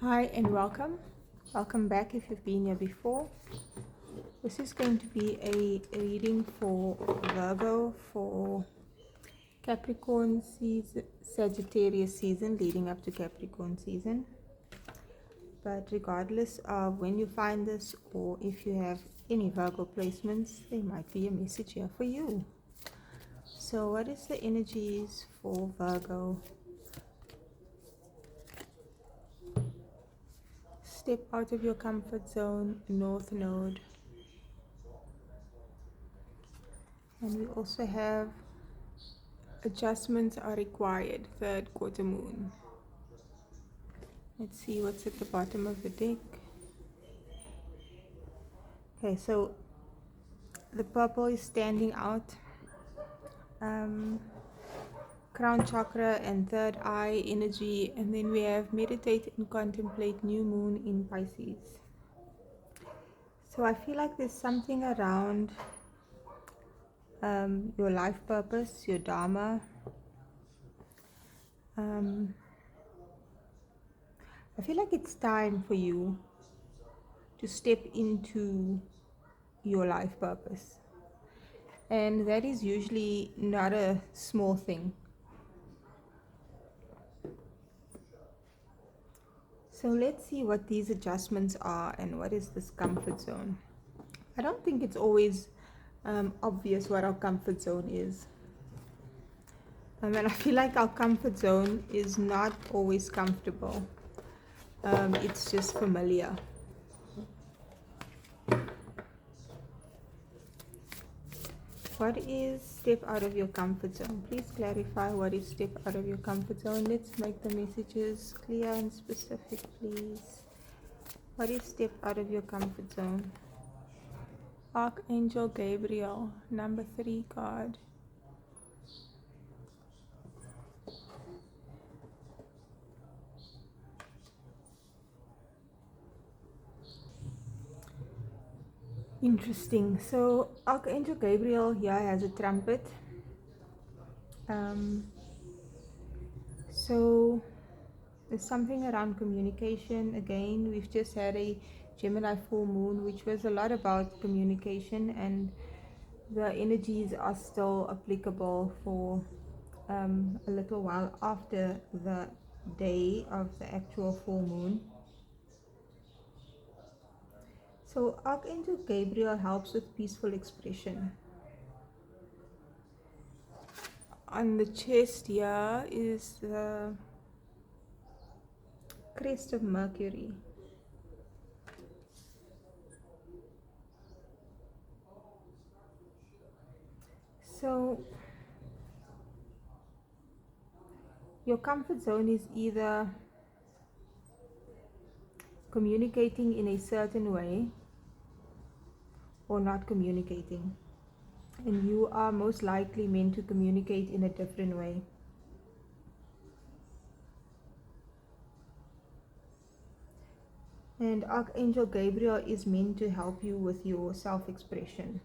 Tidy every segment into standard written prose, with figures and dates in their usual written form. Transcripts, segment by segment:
Hi and welcome. Welcome back if you've been here before. This is going to be a reading for Virgo for Capricorn season, Sagittarius season leading up to Capricorn season. But regardless of when you find this or if you have any Virgo placements, there might be a message here for you. So what is the energies for Virgo? Step out of your comfort zone, North Node. And we also have adjustments are required, third quarter moon. Let's see what's at the bottom of the deck. Okay, so the purple is standing out. Crown chakra and third eye energy, and then we have meditate and contemplate new moon in Pisces. So I feel like there's something around your life purpose, your dharma. I feel like it's time for you to step into your life purpose, and that is usually not a small thing. So let's see what these adjustments are and what is this comfort zone. I don't think it's always obvious what our comfort zone is. And I feel like our comfort zone is not always comfortable. It's just familiar. What is step out of your comfort zone? Please clarify what is step out of your comfort zone. Let's make the messages clear and specific, please. What is step out of your comfort zone? Archangel Gabriel, number 3 card. Interesting. So Archangel Gabriel here has a trumpet. So there's something around communication. Again, we've just had a Gemini full moon, which was a lot about communication, and the energies are still applicable for a little while after the day of the actual full moon. So Archangel Gabriel helps with peaceful expression. On the chest here is the crest of Mercury. So your comfort zone is either communicating in a certain way or not communicating, and you are most likely meant to communicate in a different way. And Archangel Gabriel is meant to help you with your self-expression.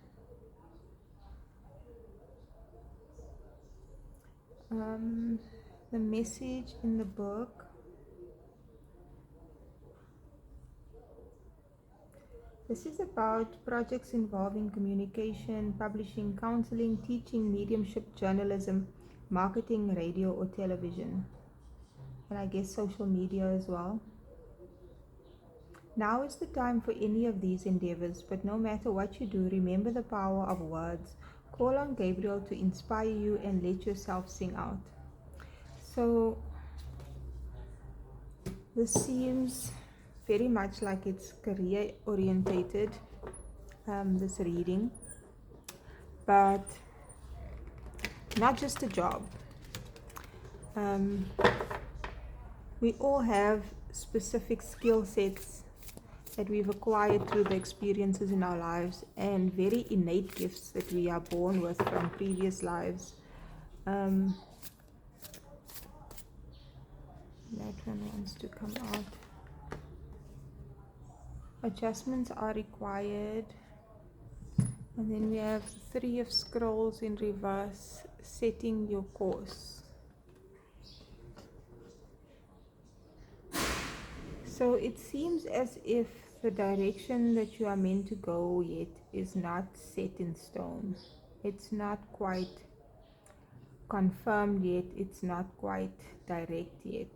The message in the book, this is about projects involving communication, publishing, counseling, teaching, mediumship, journalism, marketing, radio or television, and I guess social media as well. Now is the time for any of these endeavors, but no matter what you do, remember the power of words. Call on Gabriel to inspire you and let yourself sing out. So this seems very much like it's career orientated, this reading, but not just a job. We all have specific skill sets that we've acquired through the experiences in our lives, and very innate gifts that we are born with from previous lives. That one wants to come out. Adjustments are required. And then we have 3 of Scrolls in reverse, setting your course. So it seems as if the direction that you are meant to go yet is not set in stone. It's not quite confirmed yet. It's not quite direct yet.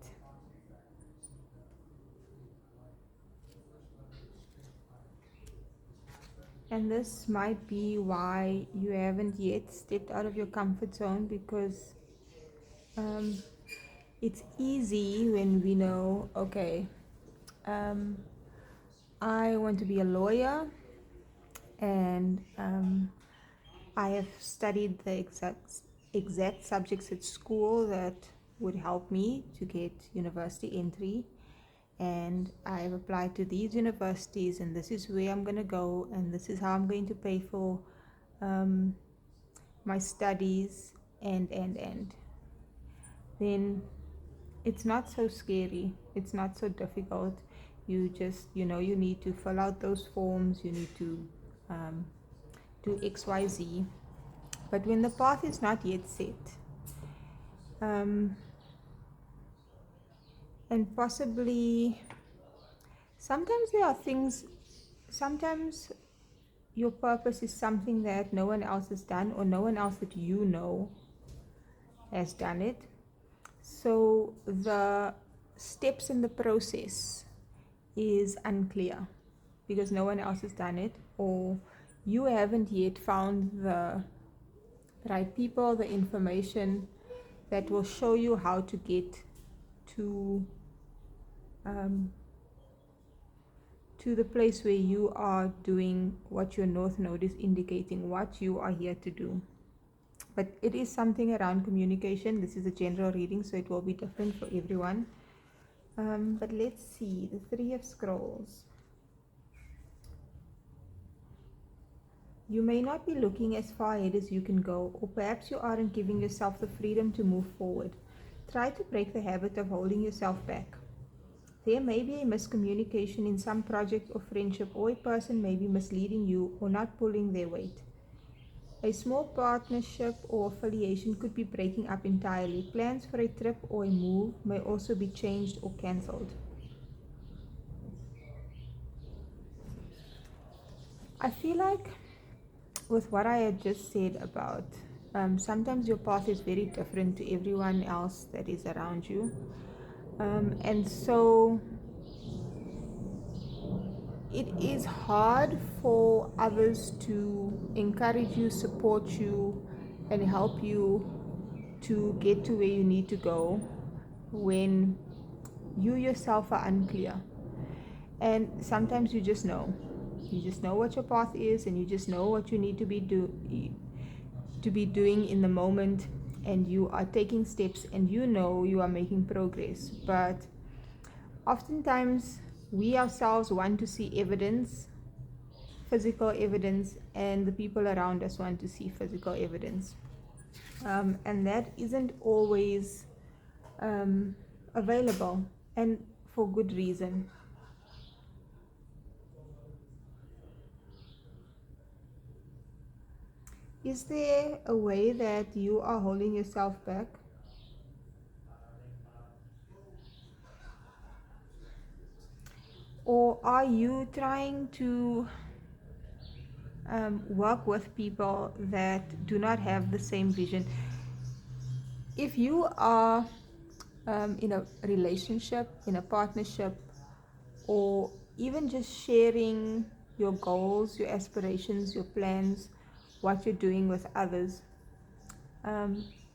And this might be why you haven't yet stepped out of your comfort zone, because it's easy when we know, okay, I want to be a lawyer, and I have studied the exact subjects at school that would help me to get university entry, and I have applied to these universities, and this is where I'm going to go, and this is how I'm going to pay for my studies, and then it's not so scary, it's not so difficult. You just, you need to fill out those forms, you need to do XYZ. But when the path is not yet set, and possibly sometimes there are things, sometimes your purpose is something that no one else has done, or no one else that you know has done it. So the steps in the process is unclear because no one else has done it, or you haven't yet found the right people, the information that will show you how to get to the place where you are doing what your North Node is indicating, what you are here to do. But it is something around communication. This is a general reading, so it will be different for everyone. But let's see, the Three of Scrolls. You may not be looking as far ahead as you can go, or perhaps you aren't giving yourself the freedom to move forward. Try to break the habit of holding yourself back. There may be a miscommunication in some project or friendship, or a person may be misleading you or not pulling their weight. A small partnership or affiliation could be breaking up entirely. Plans for a trip or a move may also be changed or cancelled. I feel like with what I had just said about sometimes your path is very different to everyone else that is around you. And so it is hard for others to encourage you, support you, and help you to get to where you need to go when you yourself are unclear. And sometimes you just know. You just know what your path is, and you just know what you need to be doing in the moment, and you are taking steps, and you are making progress. But oftentimes we ourselves want to see evidence, physical evidence, and the people around us want to see physical evidence, and that isn't always available, and for good reason. Is there a way that you are holding yourself back? Or are you trying to work with people that do not have the same vision? If you are in a relationship, in a partnership, or even just sharing your goals, your aspirations, your plans, what you're doing with others,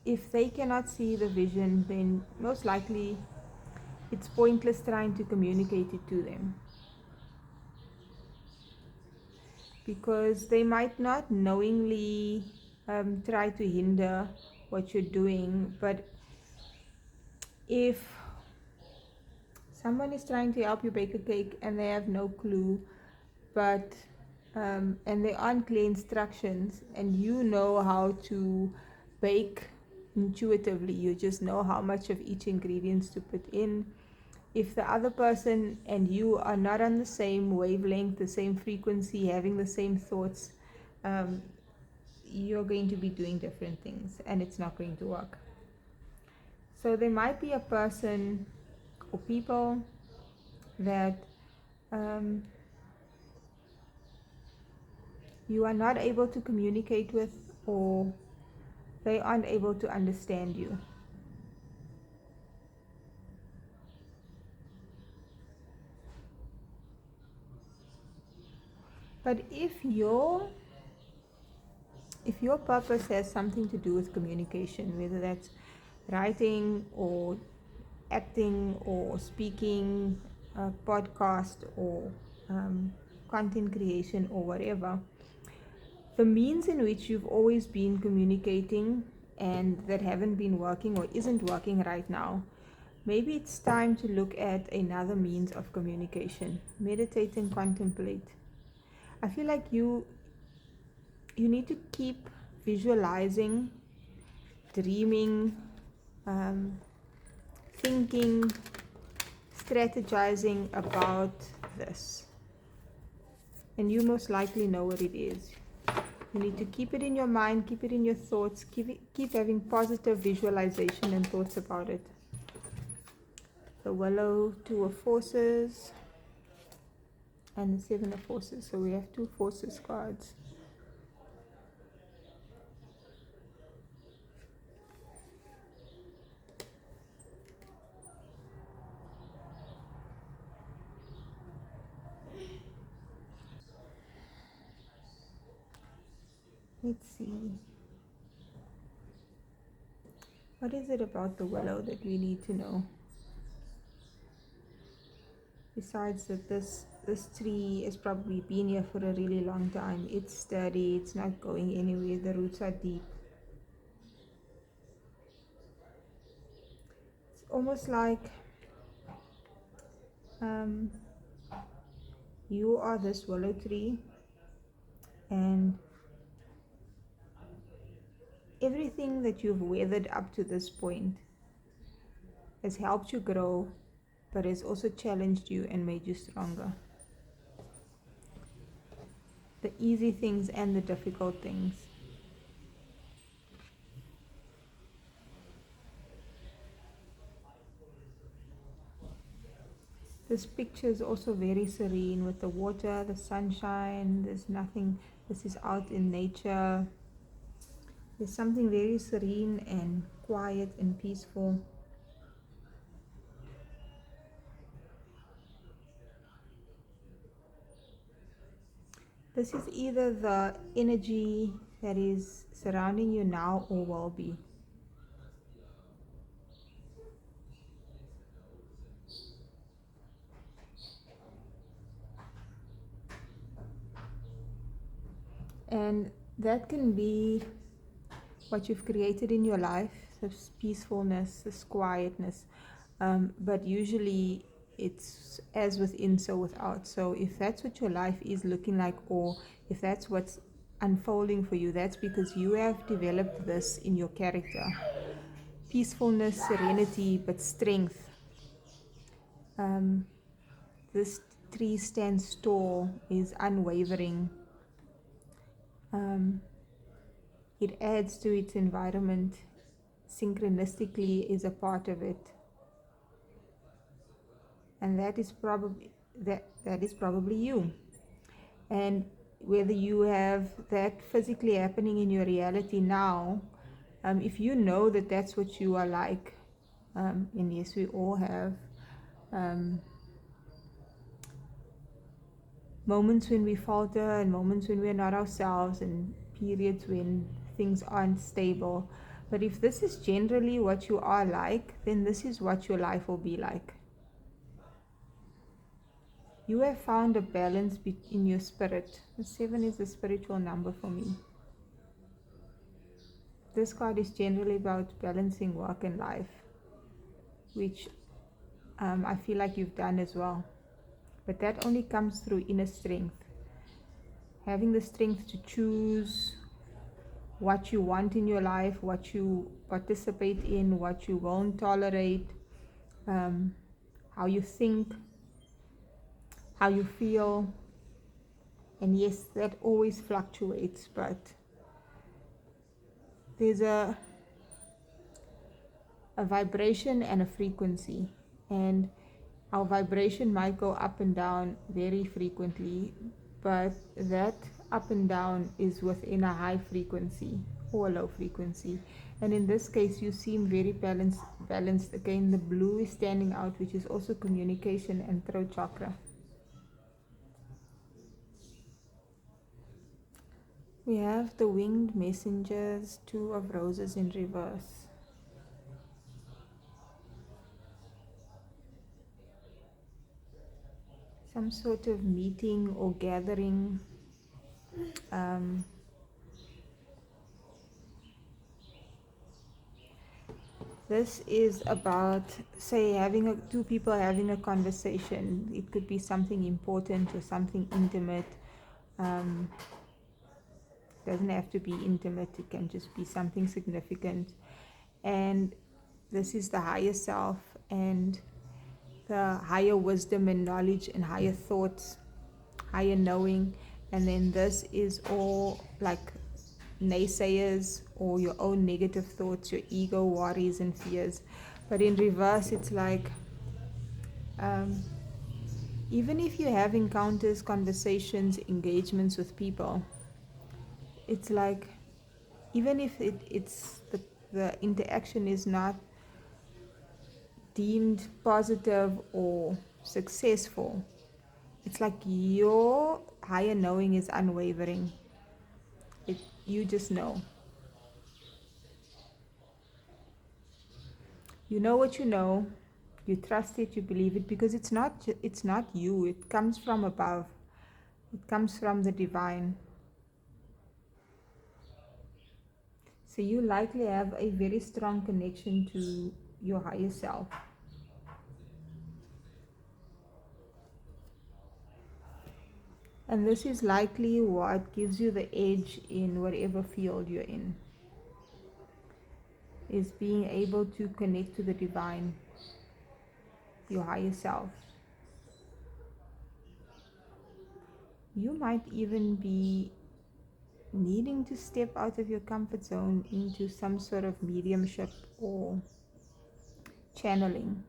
if they cannot see the vision, then most likely it's pointless trying to communicate it to them, because they might not knowingly try to hinder what you're doing. But if someone is trying to help you bake a cake and they have no clue, but and there aren't clear instructions, and you know how to bake intuitively, you just know how much of each ingredients to put in. If the other person and you are not on the same wavelength, the same frequency, having the same thoughts, you're going to be doing different things, and it's not going to work. So there might be a person or people that you are not able to communicate with, or they aren't able to understand you. But if your purpose has something to do with communication, whether that's writing or acting or speaking, a podcast or content creation or whatever, the means in which you've always been communicating and that haven't been working or isn't working right now, maybe it's time to look at another means of communication. Meditate and contemplate. I feel like you need to keep visualizing, dreaming, thinking, strategizing about this. And you most likely know what it is. You need to keep it in your mind, keep it in your thoughts, keep having positive visualization and thoughts about it. The Willow, Two of Forces, and the Seven of Forces. So we have two Forces cards. Let's see. What is it about the Willow that we need to know? Besides that this tree has probably been here for a really long time. It's sturdy, it's not going anywhere, the roots are deep. It's almost like you are this willow tree, and everything that you've weathered up to this point has helped you grow, but has also challenged you and made you stronger. The easy things and the difficult things. This picture is also very serene with the water, the sunshine. There's nothing, this is out in nature. There's something very serene and quiet and peaceful. This is either the energy that is surrounding you now or will be. And that can be what you've created in your life, this peacefulness, this quietness. But usually it's as within, so without. So if that's what your life is looking like, or if that's what's unfolding for you, that's because you have developed this in your character. Peacefulness, serenity, but strength. This tree stands tall, is unwavering. It adds to its environment. Synchronistically is a part of it. And that is probably you. And whether you have that physically happening in your reality now, if you know that that's what you are like, and yes, we all have moments when we falter and moments when we're not ourselves and periods when things aren't stable. But if this is generally what you are like, then this is what your life will be like. You have found a balance in your spirit. The 7 is a spiritual number for me. This card is generally about balancing work and life, which I feel like you've done as well. But that only comes through inner strength. Having the strength to choose what you want in your life, what you participate in, what you won't tolerate, how you think, how you feel. And yes, that always fluctuates, but there's a vibration and a frequency. And our vibration might go up and down very frequently, but that up and down is within a high frequency or a low frequency. And in this case, you seem very balanced. Again, the blue is standing out, which is also communication and throat chakra. We have the winged messengers, 2 of roses in reverse. Some sort of meeting or gathering. This is about, say, two people having a conversation. It could be something important or something intimate. Doesn't have to be intimate. It can just be something significant. And this is the higher self and the higher wisdom and knowledge and higher thoughts, higher knowing. And then this is all like naysayers or your own negative thoughts, your ego, worries and fears. But in reverse, it's like even if you have encounters, conversations, engagements with people, it's like even if it's the interaction is not deemed positive or successful, it's like your higher knowing is unwavering. You just know. You know what you know. You trust it. You believe it because it's not you. It comes from above. It comes from the divine. So you likely have a very strong connection to your higher self. And this is likely what gives you the edge in whatever field you're in, is being able to connect to the divine, your higher self. You might even be needing to step out of your comfort zone into some sort of mediumship or channeling.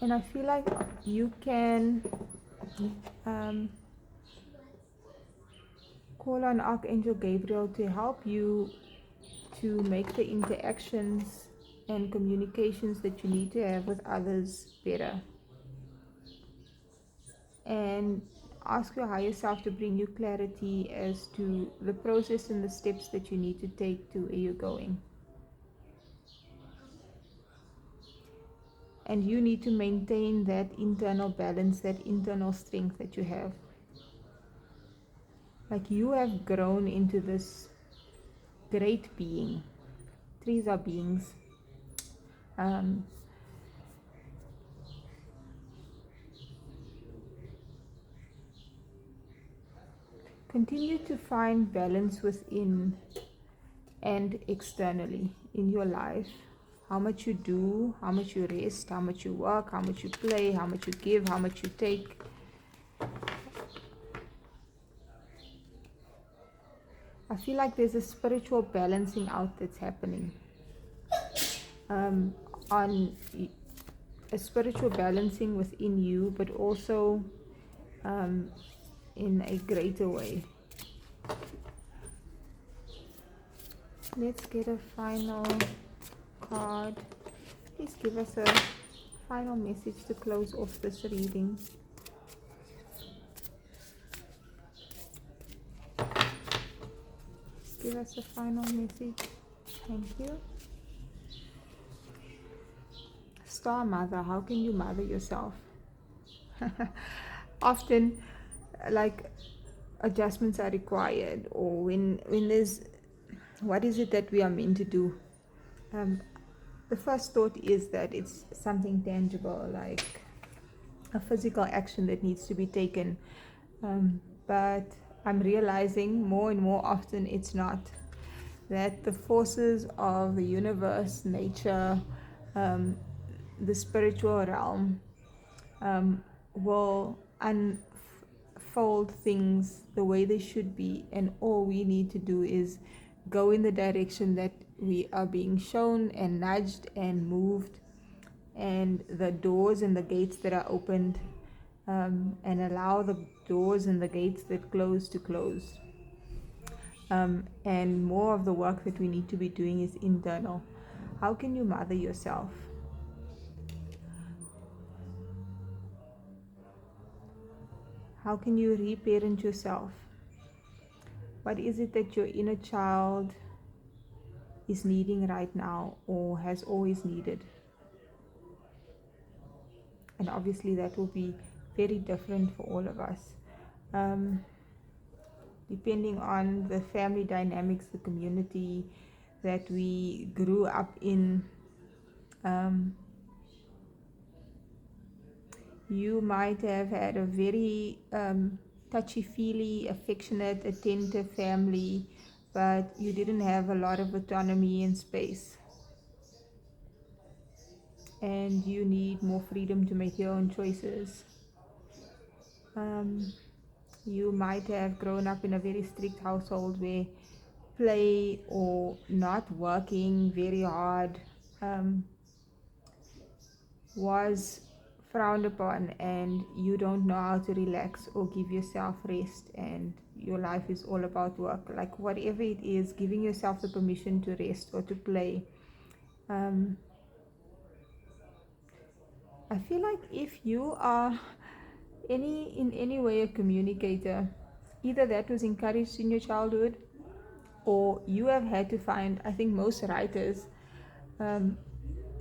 And I feel like you can call on Archangel Gabriel to help you to make the interactions and communications that you need to have with others better. And ask your higher self to bring you clarity as to the process and the steps that you need to take to where you're going. And you need to maintain that internal balance, that internal strength that you have. Like you have grown into this great being. Trees are beings. Continue to find balance within and externally in your life. How much you do, how much you rest, how much you work, how much you play, how much you give, how much you take. I feel like there's a spiritual balancing out that's happening. On a spiritual balancing within you, but also in a greater way. Let's get a final card. Please give us a final message to close off this reading. Give us a final message. Thank you. Star Mother, how can you mother yourself? Often, like, adjustments are required, or when there's, what is it that we are meant to do? The first thought is that it's something tangible, like a physical action that needs to be taken. But I'm realizing more and more often it's not. That the forces of the universe, nature, the spiritual realm will unfold unfold things the way they should be, and all we need to do is go in the direction that we are being shown and nudged and moved, and the doors and the gates that are opened, and allow the doors and the gates that close to close. And more of the work that we need to be doing is internal. How can you mother yourself? How can you reparent yourself? What is it that your inner child is needing right now or has always needed? And obviously that will be very different for all of us. Depending on the family dynamics, the community that we grew up in, you might have had a very touchy-feely, affectionate, attentive family, but you didn't have a lot of autonomy and space. And you need more freedom to make your own choices. You might have grown up in a very strict household where play or not working very hard was frowned upon, and you don't know how to relax or give yourself rest, and your life is all about work. Like whatever it is, giving yourself the permission to rest or to play. I feel like if you are in any way a communicator, either that was encouraged in your childhood, or you have had to find, I think most writers,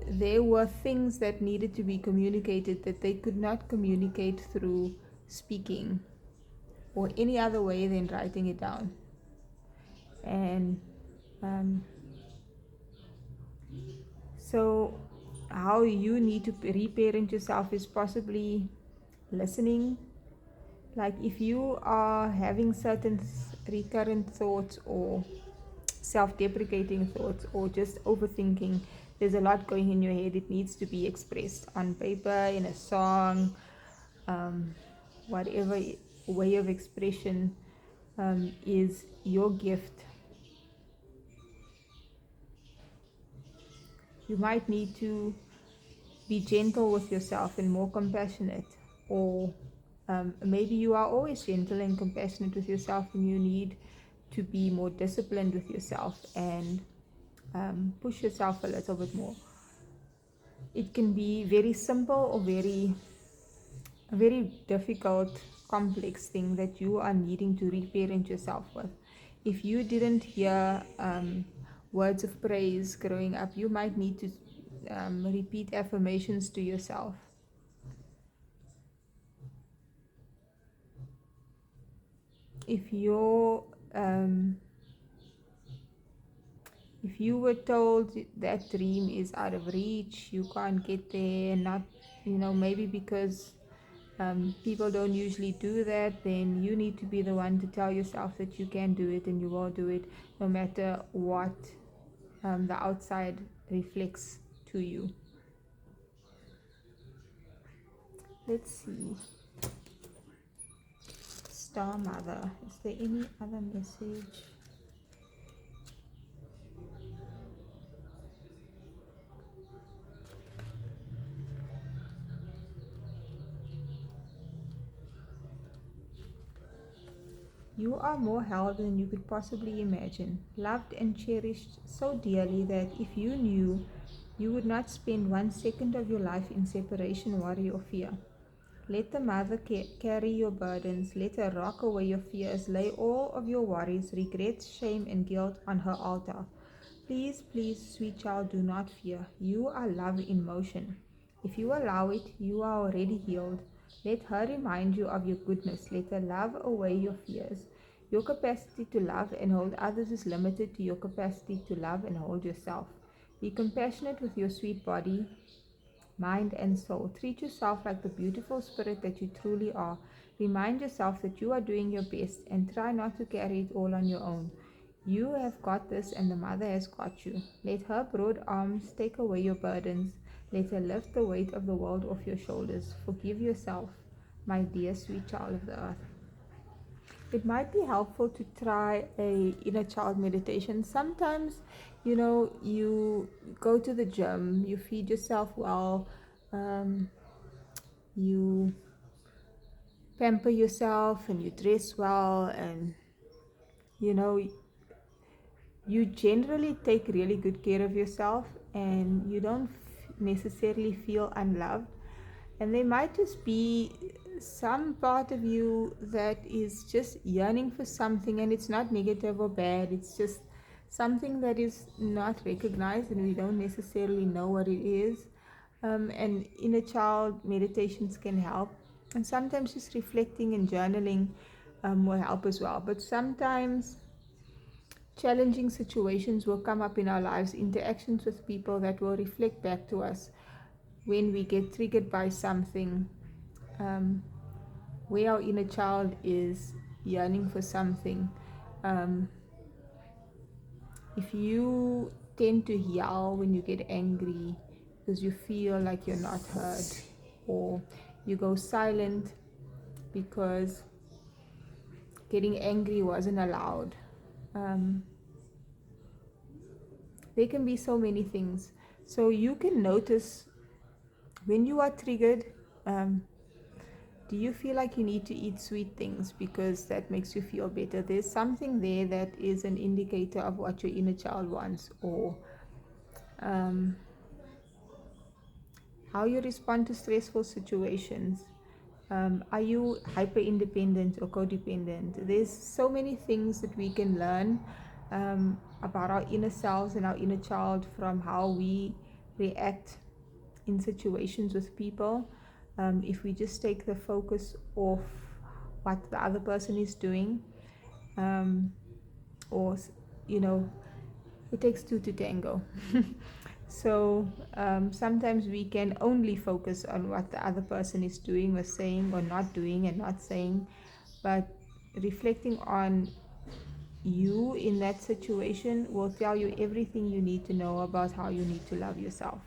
there were things that needed to be communicated that they could not communicate through speaking or any other way than writing it down. And so how you need to reparent yourself is possibly listening. Like if you are having certain recurrent thoughts or self-deprecating thoughts or just overthinking, there's a lot going in your head. It needs to be expressed on paper, in a song, whatever way of expression is your gift. You might need to be gentle with yourself and more compassionate, or maybe you are always gentle and compassionate with yourself and you need to be more disciplined with yourself and push yourself a little bit more. It can be very simple or a very difficult, complex thing that you are needing to reparent yourself with. If you didn't hear words of praise growing up, you might need to repeat affirmations to yourself. If you were told that dream is out of reach, you can't get there, not, maybe because people don't usually do that, then you need to be the one to tell yourself that you can do it and you will do it no matter what the outside reflects to you. Let's see. Star Mother, is there any other message? You are more held than you could possibly imagine, loved and cherished so dearly that if you knew, you would not spend 1 second of your life in separation, worry, or fear. Let the mother carry your burdens. Let her rock away your fears. Lay all of your worries, regrets, shame, and guilt on her altar. Please, please, sweet child, do not fear. You are love in motion. If you allow it, you are already healed. Let her remind you of your goodness. Let her love away your fears. Your capacity to love and hold others is limited to your capacity to love and hold yourself. Be compassionate with your sweet body, mind, and soul. Treat yourself like the beautiful spirit that you truly are. Remind yourself that you are doing your best and try not to carry it all on your own. You have got this and the mother has got you. Let her broad arms take away your burdens. Let her lift the weight of the world off your shoulders. Forgive yourself, my dear sweet child of the earth. it might be helpful to try a inner child meditation. Sometimes, you go to the gym, you feed yourself well, you pamper yourself and you dress well, and you know you generally take really good care of yourself, and you don't necessarily feel unloved. And there might just be some part of you that is just yearning for something, and it's not negative or bad, it's just something that is not recognized, and we don't necessarily know what it is. And inner child meditations can help, and sometimes just reflecting and journaling will help as well. But sometimes challenging situations will come up in our lives, interactions with people that will reflect back to us when we get triggered by something, um, where our inner child is yearning for something. Um, if you tend to yell when you get angry because you feel like you're not heard, or you go silent because getting angry wasn't allowed, um, there can be so many things. So you can notice when you are triggered. Do you feel like you need to eat sweet things because that makes you feel better? There's something there that is an indicator of what your inner child wants, or um, how you respond to stressful situations. Are you hyper independent or codependent? There's so many things that we can learn about our inner selves and our inner child from how we react in situations with people. If we just take the focus off what the other person is doing, um, or it takes two to tango. So sometimes we can only focus on what the other person is doing or saying or not doing and not saying, but reflecting on you in that situation will tell you everything you need to know about how you need to love yourself.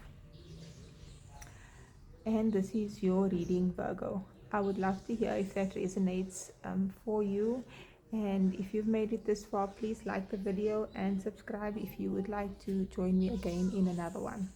And this is your reading, Virgo. I would love to hear if that resonates for you. And if you've made it this far, please like the video and subscribe if you would like to join me again in another one.